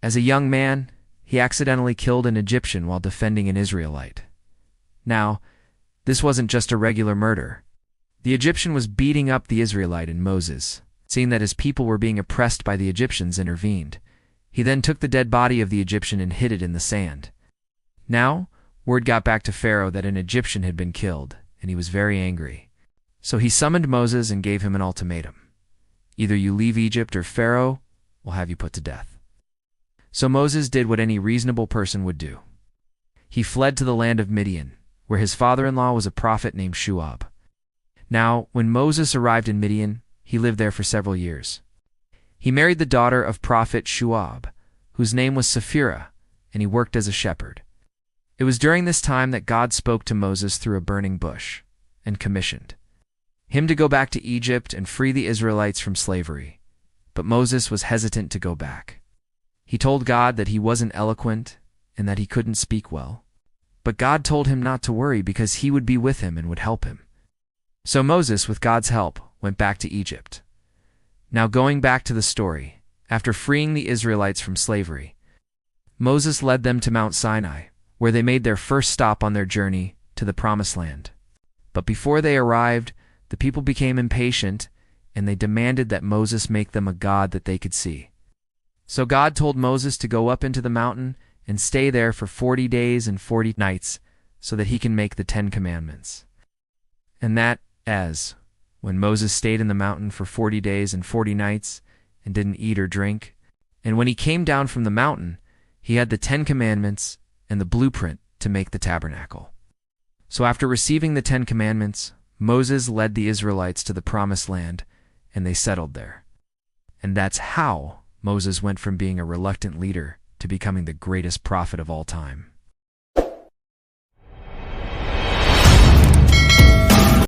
As a young man, he accidentally killed an Egyptian while defending an Israelite. Now, this wasn't just a regular murder. The Egyptian was beating up the Israelite, and Moses, seeing that his people were being oppressed by the Egyptians, intervened. He then took the dead body of the Egyptian and hid it in the sand. Now, word got back to Pharaoh that an Egyptian had been killed, and he was very angry. So he summoned Moses and gave him an ultimatum. Either you leave Egypt or Pharaoh will have you put to death. So Moses did what any reasonable person would do. He fled to the land of Midian, where his father-in-law was a prophet named Shu'ayb. Now, when Moses arrived in Midian, he lived there for several years. He married the daughter of prophet Shu'ayb, whose name was Safura, and he worked as a shepherd. It was during this time that God spoke to Moses through a burning bush and commissioned him to go back to Egypt and free the Israelites from slavery. But Moses was hesitant to go back. He told God that he wasn't eloquent and that he couldn't speak well. But God told him not to worry because he would be with him and would help him. So Moses, with God's help, went back to Egypt. Now going back to the story, after freeing the Israelites from slavery, Moses led them to Mount Sinai, where they made their first stop on their journey to the Promised Land. But before they arrived, the people became impatient, and they demanded that Moses make them a god that they could see. So God told Moses to go up into the mountain and stay there for 40 days and 40 nights so that he can make the 10 Commandments. And that, when Moses stayed in the mountain for 40 days and 40 nights and didn't eat or drink, and when he came down from the mountain, he had the 10 Commandments and the blueprint to make the tabernacle. So after receiving the 10 Commandments, Moses led the Israelites to the Promised Land, and they settled there. And that's how Moses went from being a reluctant leader to becoming the greatest prophet of all time.